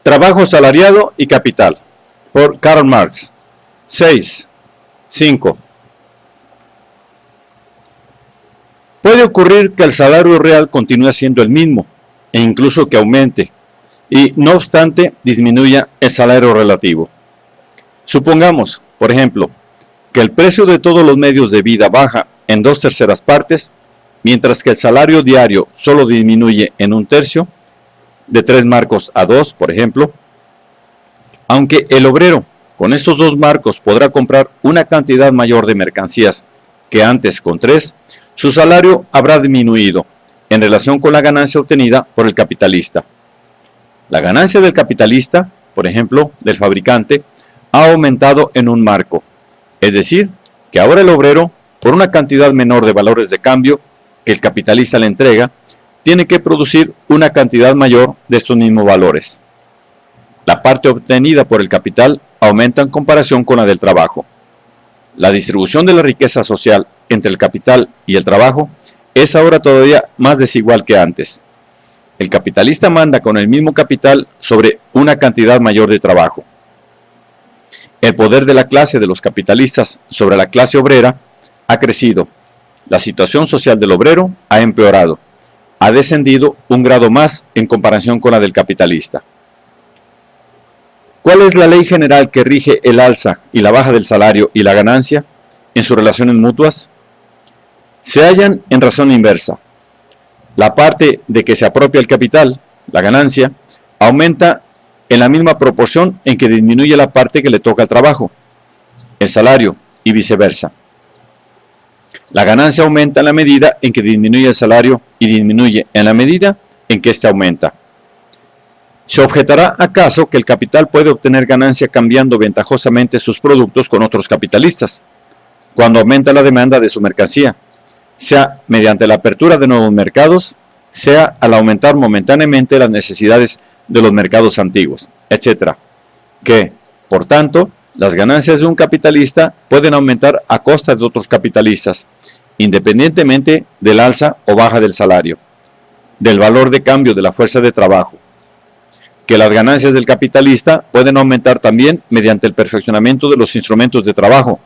Trabajo asalariado y capital, por Karl Marx. 6. 5. Puede ocurrir que el salario real continúe siendo el mismo, e incluso que aumente, y no obstante disminuya el salario relativo. Supongamos, por ejemplo, que el precio de todos los medios de vida baja en 2/3 partes, mientras que el salario diario solo disminuye en 1/3, de 3 marcos a 2, por ejemplo. Aunque el obrero con estos 2 marcos podrá comprar una cantidad mayor de mercancías que antes con 3, su salario habrá disminuido en relación con la ganancia obtenida por el capitalista. La ganancia del capitalista, por ejemplo, del fabricante, ha aumentado en 1 marco, es decir, que ahora el obrero, por una cantidad menor de valores de cambio que el capitalista le entrega, tiene que producir una cantidad mayor de estos mismos valores. La parte obtenida por el capital aumenta en comparación con la del trabajo. La distribución de la riqueza social entre el capital y el trabajo es ahora todavía más desigual que antes. El capitalista manda con el mismo capital sobre una cantidad mayor de trabajo. El poder de la clase de los capitalistas sobre la clase obrera ha crecido. La situación social del obrero ha empeorado. Ha descendido un grado más en comparación con la del capitalista. ¿Cuál es la ley general que rige el alza y la baja del salario y la ganancia en sus relaciones mutuas? Se hallan en razón inversa. La parte de que se apropia el capital, la ganancia, aumenta en la misma proporción en que disminuye la parte que le toca al trabajo, el salario, y viceversa. La ganancia aumenta en la medida en que disminuye el salario y disminuye en la medida en que éste aumenta. ¿Se objetará acaso que el capital puede obtener ganancia cambiando ventajosamente sus productos con otros capitalistas, cuando aumenta la demanda de su mercancía, sea mediante la apertura de nuevos mercados, sea al aumentar momentáneamente las necesidades de los mercados antiguos, etc.? Que, por tanto, las ganancias de un capitalista pueden aumentar a costa de otros capitalistas, independientemente del alza o baja del salario, del valor de cambio de la fuerza de trabajo. Que las ganancias del capitalista pueden aumentar también mediante el perfeccionamiento de los instrumentos de trabajo,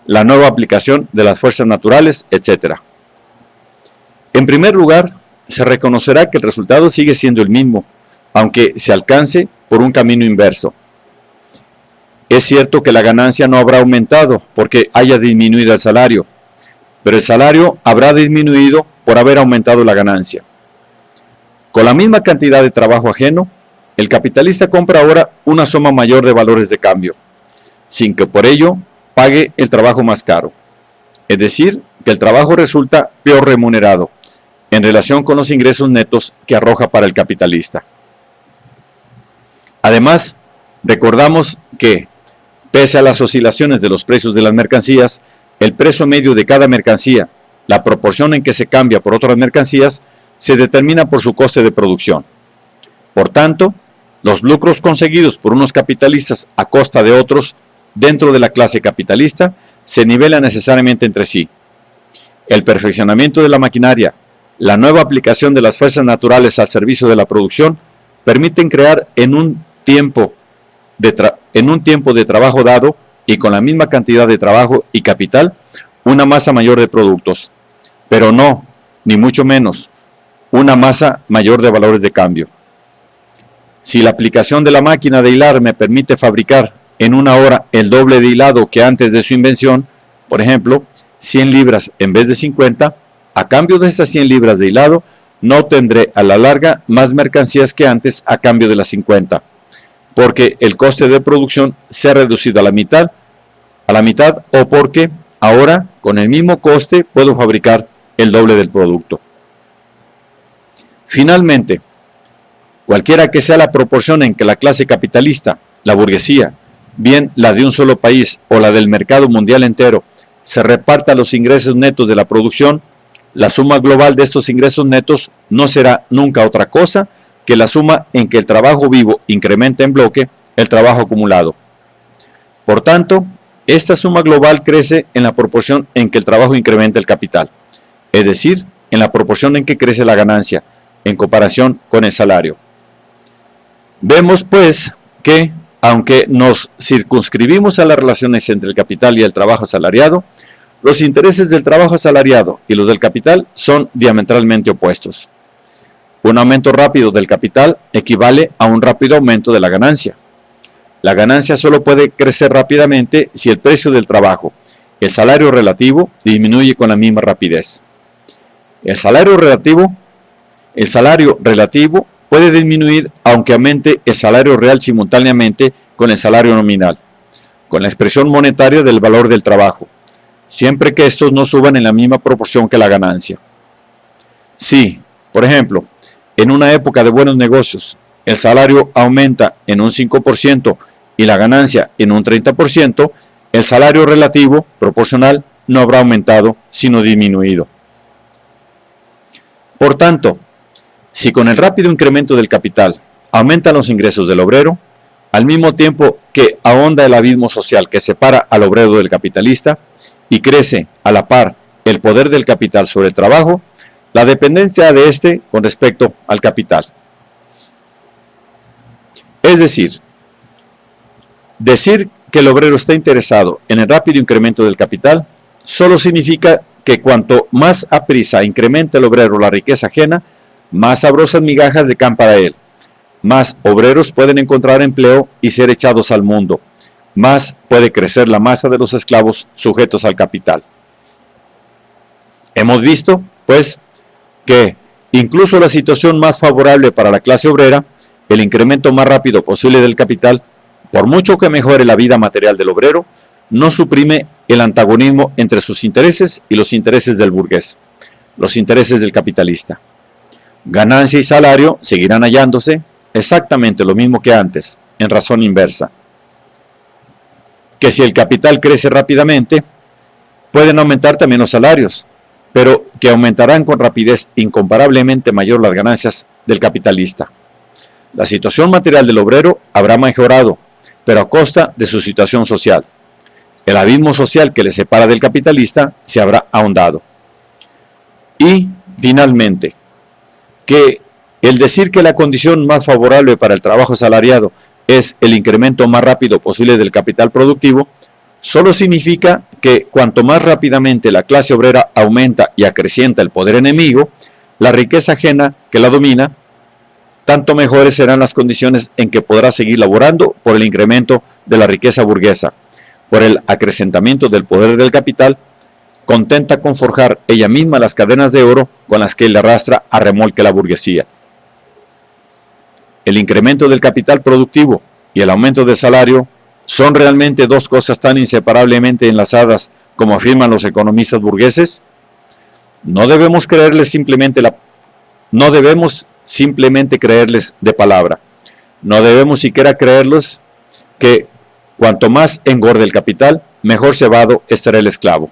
la nueva aplicación de las fuerzas naturales, etc. En primer lugar, se reconocerá que el resultado sigue siendo el mismo, aunque se alcance por un camino inverso. Es cierto que la ganancia no habrá aumentado porque haya disminuido el salario, pero el salario habrá disminuido por haber aumentado la ganancia. Con la misma cantidad de trabajo ajeno, el capitalista compra ahora una suma mayor de valores de cambio, sin que por ello pague el trabajo más caro. Es decir, que el trabajo resulta peor remunerado en relación con los ingresos netos que arroja para el capitalista. Además, recordamos que, pese a las oscilaciones de los precios de las mercancías, el precio medio de cada mercancía, la proporción en que se cambia por otras mercancías, se determina por su coste de producción. Por tanto, los lucros conseguidos por unos capitalistas a costa de otros dentro de la clase capitalista se nivelan necesariamente entre sí. El perfeccionamiento de la maquinaria, la nueva aplicación de las fuerzas naturales al servicio de la producción, permiten crear en un tiempo de trabajo dado y con la misma cantidad de trabajo y capital, una masa mayor de productos, pero no, ni mucho menos, una masa mayor de valores de cambio. Si la aplicación de la máquina de hilar me permite fabricar en una hora el doble de hilado que antes de su invención, por ejemplo, 100 libras en vez de 50, a cambio de estas 100 libras de hilado, no tendré a la larga más mercancías que antes a cambio de las 50, porque el coste de producción se ha reducido a la mitad o porque ahora con el mismo coste puedo fabricar el doble del producto. Finalmente, cualquiera que sea la proporción en que la clase capitalista, la burguesía, bien la de un solo país o la del mercado mundial entero, se reparta los ingresos netos de la producción, la suma global de estos ingresos netos no será nunca otra cosa que la suma en que el trabajo vivo incrementa en bloque el trabajo acumulado. Por tanto, esta suma global crece en la proporción en que el trabajo incrementa el capital, es decir, en la proporción en que crece la ganancia, en comparación con el salario. Vemos pues que, aunque nos circunscribimos a las relaciones entre el capital y el trabajo asalariado, los intereses del trabajo asalariado y los del capital son diametralmente opuestos. Un aumento rápido del capital equivale a un rápido aumento de la ganancia. La ganancia solo puede crecer rápidamente si el precio del trabajo, el salario relativo, disminuye con la misma rapidez. El salario relativo puede disminuir aunque aumente el salario real simultáneamente con el salario nominal, con la expresión monetaria del valor del trabajo, siempre que estos no suban en la misma proporción que la ganancia. Si, por ejemplo, en una época de buenos negocios, el salario aumenta en un 5% y la ganancia en un 30%, el salario relativo proporcional no habrá aumentado, sino disminuido. Por tanto, si con el rápido incremento del capital aumentan los ingresos del obrero, al mismo tiempo que ahonda el abismo social que separa al obrero del capitalista y crece a la par el poder del capital sobre el trabajo, la dependencia de éste con respecto al capital. Es decir que el obrero está interesado en el rápido incremento del capital solo significa que cuanto más aprisa incrementa el obrero la riqueza ajena, más sabrosas migajas le caen para él, más obreros pueden encontrar empleo y ser echados al mundo, más puede crecer la masa de los esclavos sujetos al capital. Hemos visto, pues, que incluso la situación más favorable para la clase obrera, el incremento más rápido posible del capital, por mucho que mejore la vida material del obrero, no suprime el antagonismo entre sus intereses y los intereses del burgués, los intereses del capitalista. Ganancia y salario seguirán hallándose exactamente lo mismo que antes, en razón inversa. Que si el capital crece rápidamente, pueden aumentar también los salarios, pero que aumentarán con rapidez incomparablemente mayor las ganancias del capitalista. La situación material del obrero habrá mejorado, pero a costa de su situación social. El abismo social que le separa del capitalista se habrá ahondado. Y, finalmente, que el decir que la condición más favorable para el trabajo asalariado es el incremento más rápido posible del capital productivo, solo significa que cuanto más rápidamente la clase obrera aumenta y acrecienta el poder enemigo, la riqueza ajena que la domina, tanto mejores serán las condiciones en que podrá seguir laborando por el incremento de la riqueza burguesa, por el acrecentamiento del poder del capital, contenta con forjar ella misma las cadenas de oro con las que le arrastra a remolque la burguesía. El incremento del capital productivo y el aumento del salario son realmente dos cosas tan inseparablemente enlazadas como afirman los economistas burgueses. No debemos simplemente creerles de palabra. No debemos siquiera creerles que cuanto más engorde el capital, mejor cebado estará el esclavo.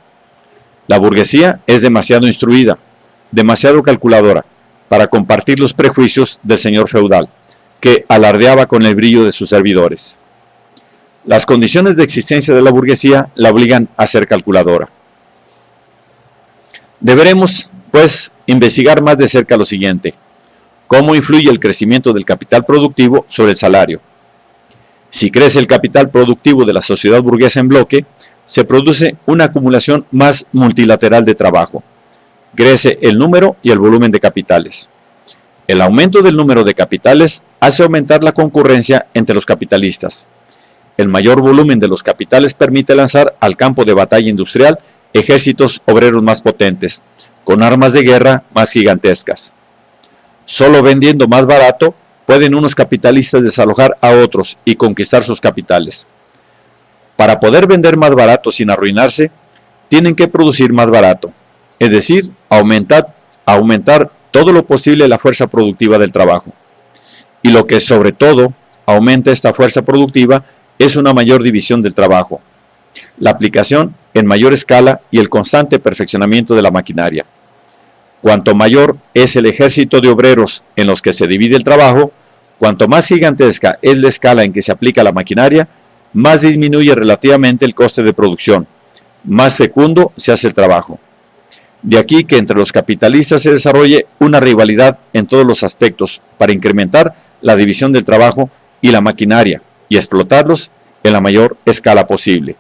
La burguesía es demasiado instruida, demasiado calculadora, para compartir los prejuicios del señor feudal, que alardeaba con el brillo de sus servidores. Las condiciones de existencia de la burguesía la obligan a ser calculadora. Deberemos, pues, investigar más de cerca lo siguiente: ¿cómo influye el crecimiento del capital productivo sobre el salario? Si crece el capital productivo de la sociedad burguesa en bloque, se produce una acumulación más multilateral de trabajo. Crece el número y el volumen de capitales. El aumento del número de capitales hace aumentar la concurrencia entre los capitalistas. El mayor volumen de los capitales permite lanzar al campo de batalla industrial ejércitos obreros más potentes, con armas de guerra más gigantescas. Solo vendiendo más barato pueden unos capitalistas desalojar a otros y conquistar sus capitales. Para poder vender más barato sin arruinarse, tienen que producir más barato, es decir, aumentar todo lo posible la fuerza productiva del trabajo. Y lo que sobre todo aumenta esta fuerza productiva es una mayor división del trabajo, la aplicación en mayor escala y el constante perfeccionamiento de la maquinaria. Cuanto mayor es el ejército de obreros en los que se divide el trabajo, cuanto más gigantesca es la escala en que se aplica la maquinaria, más disminuye relativamente el coste de producción, más fecundo se hace el trabajo. De aquí que entre los capitalistas se desarrolle una rivalidad en todos los aspectos para incrementar la división del trabajo y la maquinaria y explotarlos en la mayor escala posible.